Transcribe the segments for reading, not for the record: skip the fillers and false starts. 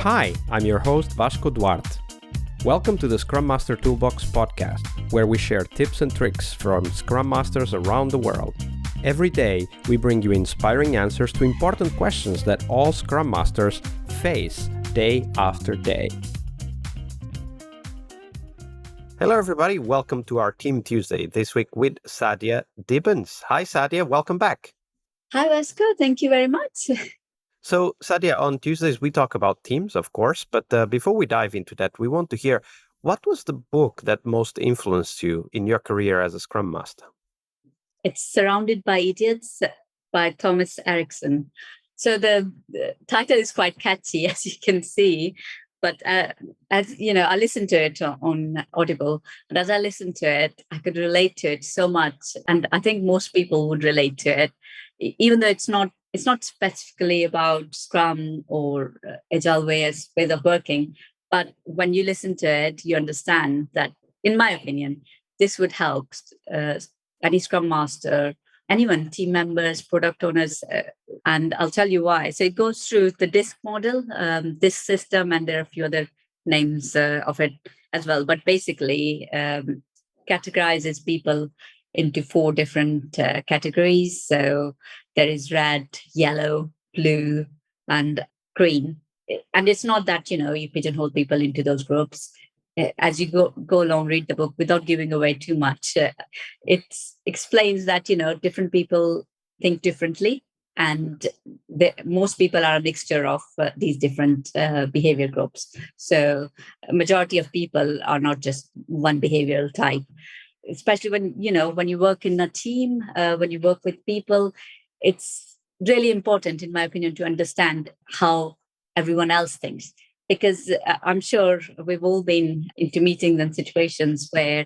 Hi, I'm your host Vasco Duarte. Welcome to the Scrum Master Toolbox podcast, where we share tips and tricks from Scrum Masters around the world. Every day, we bring you inspiring answers to important questions that all Scrum Masters face day after day. Hello, everybody. Welcome to our Team Tuesday, this week with Sadia Dibbens. Hi, Sadia. Welcome back. Hi, Vasco. Thank you very much. So, Sadia, on Tuesdays, we talk about teams, of course, but before we dive into that, we want to hear, what was the book that most influenced you in your career as a Scrum Master? It's Surrounded by Idiots by Thomas Erikson. So the title is quite catchy, as you can see. But as you know, I listened to it on Audible, and as I listened to it, I could relate to it so much, and I think most people would relate to it, even though it's not specifically about Scrum or Agile ways of working. But when you listen to it, you understand that, in my opinion, this would help any Scrum Master, anyone, team members, product owners, and I'll tell you why. So it goes through the DISC model, DISC system, and there are a few other names of it as well. But basically, categorizes people into four different categories. So there is red, yellow, blue, and green. And it's not that, you pigeonhole people into those groups. As you go along, read the book without giving away too much. It explains that, different people think differently. And most people are a mixture of these different behavior groups. So a majority of people are not just one behavioral type. Especially when you work in a team, when you work with people, it's really important, in my opinion, to understand how everyone else thinks. Because I'm sure we've all been into meetings and situations where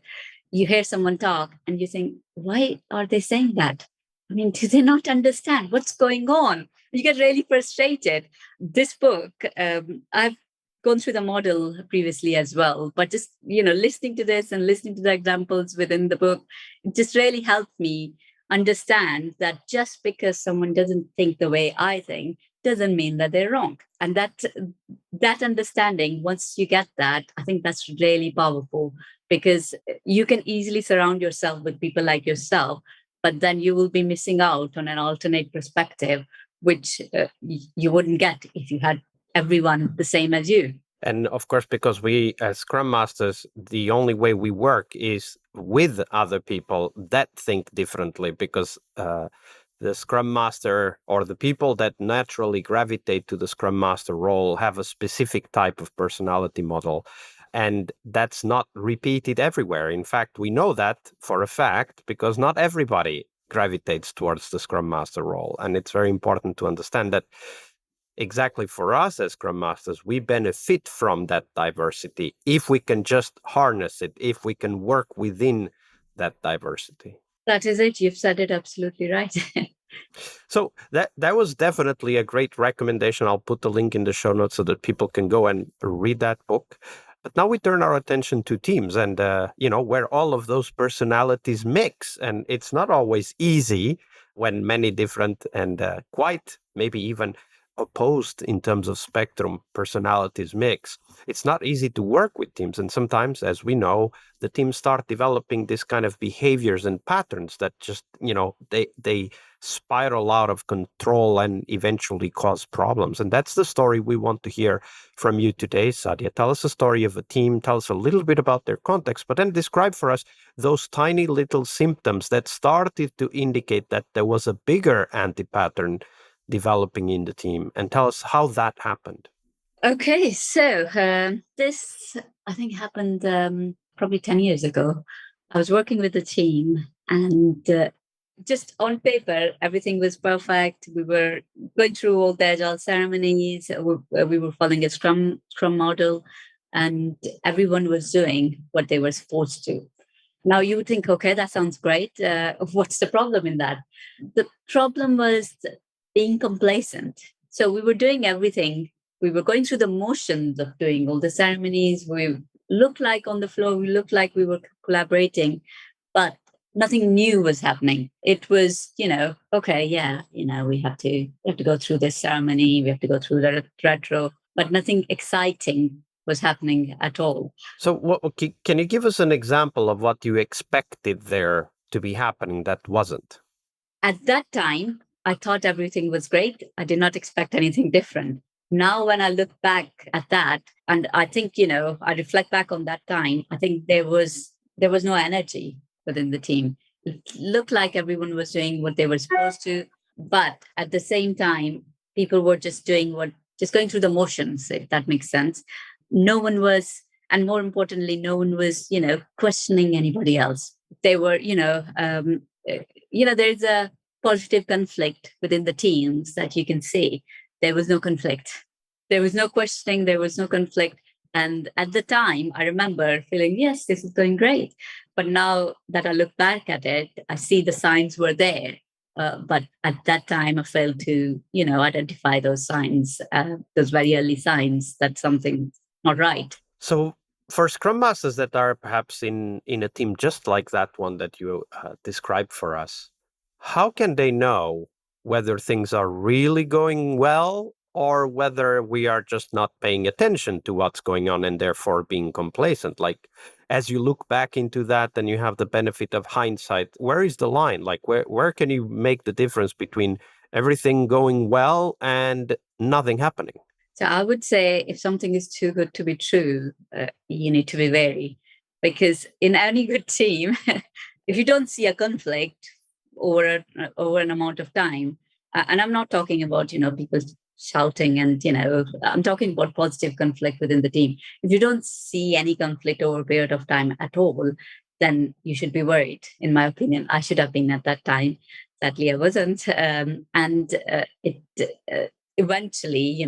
you hear someone talk and you think, why are they saying that? I mean, do they not understand what's going on? You get really frustrated. This book, I've gone through the model previously as well, but just, listening to this and listening to the examples within the book, it just really helped me understand that just because someone doesn't think the way I think doesn't mean that they're wrong. And that understanding, once you get that, I think that's really powerful, because you can easily surround yourself with people like yourself, but then you will be missing out on an alternate perspective, which you wouldn't get if you had everyone the same as you. And of course, because we as Scrum Masters, the only way we work is with other people that think differently, because the Scrum Master, or the people that naturally gravitate to the Scrum Master role, have a specific type of personality model. And that's not repeated everywhere. In fact, we know that for a fact, because not everybody gravitates towards the Scrum Master role. And it's very important to understand that exactly for us as Scrum Masters, we benefit from that diversity if we can just harness it, if we can work within that diversity. That is it. You've said it absolutely right. So that was definitely a great recommendation. I'll put the link in the show notes so that people can go and read that book. But now we turn our attention to teams and, where all of those personalities mix. And it's not always easy when many different and quite maybe even opposed in terms of spectrum personalities mix. It's not easy to work with teams. And sometimes, as we know, the teams start developing this kind of behaviors and patterns that just, they spiral out of control and eventually cause problems. And that's the story we want to hear from you today, Sadia. Tell us a story of a team, tell us a little bit about their context, but then describe for us those tiny little symptoms that started to indicate that there was a bigger anti-pattern developing in the team, and tell us how that happened. Okay, so this, I think, happened probably 10 years ago. I was working with a team, and just on paper, everything was perfect. We were going through all the Agile ceremonies. We were following a Scrum model, and everyone was doing what they were supposed to. Now you would think, okay, that sounds great. What's the problem in that? The problem was being complacent. So we were doing everything. We were going through the motions of doing all the ceremonies. We looked like on the floor, we looked like we were collaborating, but nothing new was happening. It was, okay, yeah, we have to go through this ceremony. We have to go through the retro. but nothing exciting was happening at all. So can you give us an example of what you expected there to be happening that wasn't? At that time, I thought everything was great. I did not expect anything different. Now, when I look back at that, and I think, I reflect back on that time, I think there was no energy within the team. It looked like everyone was doing what they were supposed to, but at the same time, people were just just going through the motions, if that makes sense. No one was, and more importantly, no one was, questioning anybody else. They were, there's a positive conflict within the teams that you can see. There was no conflict. There was no questioning. There was no conflict. And at the time, I remember feeling, yes, this is going great. But now that I look back at it, I see the signs were there. But at that time, I failed to, identify those signs, those very early signs that something's not right. So for Scrum Masters that are perhaps in a team just like that one that you described for us, how can they know whether things are really going well or whether we are just not paying attention to what's going on and therefore being complacent? Like, as you look back into that and you have the benefit of hindsight, where is the line? Like, where can you make the difference between everything going well and nothing happening? So I would say if something is too good to be true, you need to be wary, because in any good team, if you don't see a conflict over an amount of time, and I'm not talking about people shouting, and I'm talking about positive conflict within the team. If you don't see any conflict over a period of time at all, then you should be worried. In my opinion, I should have been at that time. Sadly, I wasn't, and it. Eventually,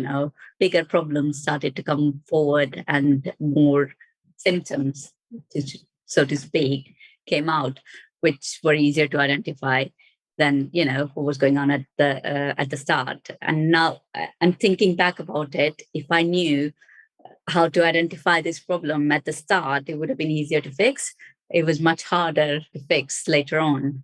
bigger problems started to come forward and more symptoms, so to speak, came out, which were easier to identify than, what was going on at the start. And now I'm thinking back about it. If I knew how to identify this problem at the start, it would have been easier to fix. It was much harder to fix later on,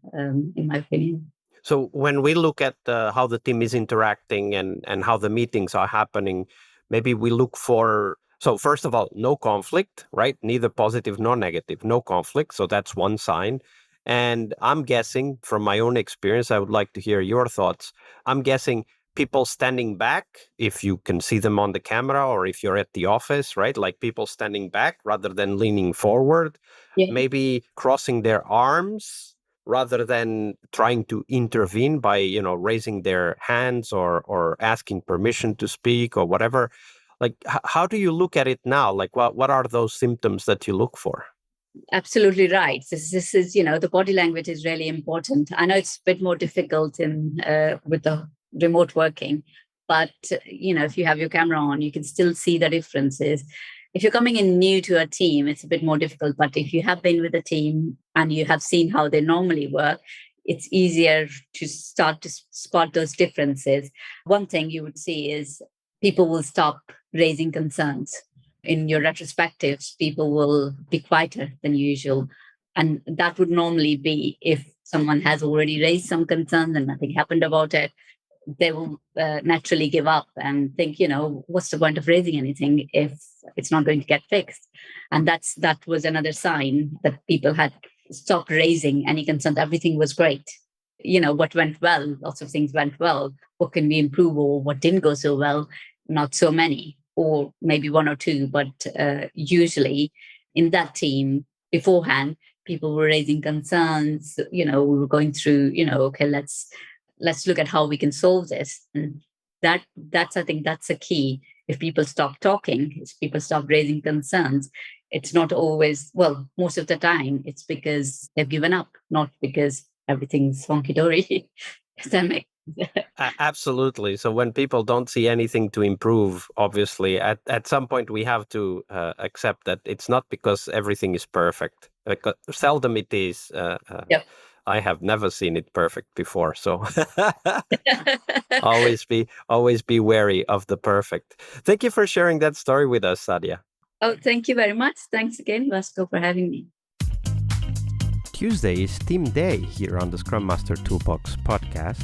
in my opinion. So when we look at how the team is interacting and how the meetings are happening, maybe we look for, so first of all, no conflict, right? Neither positive nor negative, no conflict. So that's one sign. And I'm guessing from my own experience, I would like to hear your thoughts. I'm guessing people standing back, if you can see them on the camera or if you're at the office, right? Like people standing back rather than leaning forward, maybe crossing their arms rather than trying to intervene by, raising their hands or asking permission to speak or whatever. Like, how do you look at it now? Like, what are those symptoms that you look for? Absolutely right. This is, the body language is really important. I know it's a bit more difficult with the remote working, but, if you have your camera on, you can still see the differences. If you're coming in new to a team, it's a bit more difficult. But if you have been with a team and you have seen how they normally work, it's easier to start to spot those differences. One thing you would see is people will stop raising concerns. In your retrospectives, people will be quieter than usual. And that would normally be if someone has already raised some concerns and nothing happened about it. They will naturally give up and think, what's the point of raising anything if it's not going to get fixed? And that was another sign that people had stopped raising any concerns. Everything was great. What went well, lots of things went well. What can we improve, or what didn't go so well? Not so many, or maybe one or two. But usually in that team beforehand, people were raising concerns. We were going through, okay, let's look at how we can solve this. And I think that's a key. If people stop talking, if people stop raising concerns, it's not always, well, most of the time, it's because they've given up, not because everything's honky-dory. Does that make Absolutely. So when people don't see anything to improve, obviously, at some point we have to accept that it's not because everything is perfect. Seldom it is. Yep. I have never seen it perfect before, so always be wary of the perfect. Thank you for sharing that story with us, Sadia. Oh, thank you very much. Thanks again, Vasco, for having me. Tuesday is Team Day here on the Scrum Master Toolbox podcast.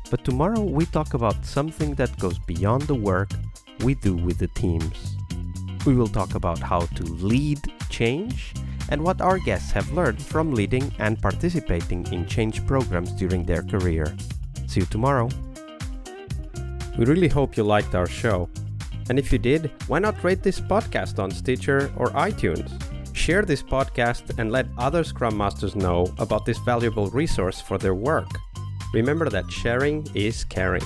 But tomorrow we talk about something that goes beyond the work we do with the teams. We will talk about how to lead change and what our guests have learned from leading and participating in change programs during their career. See you tomorrow. We really hope you liked our show. And if you did, why not rate this podcast on Stitcher or iTunes? Share this podcast and let other Scrum Masters know about this valuable resource for their work. Remember that sharing is caring.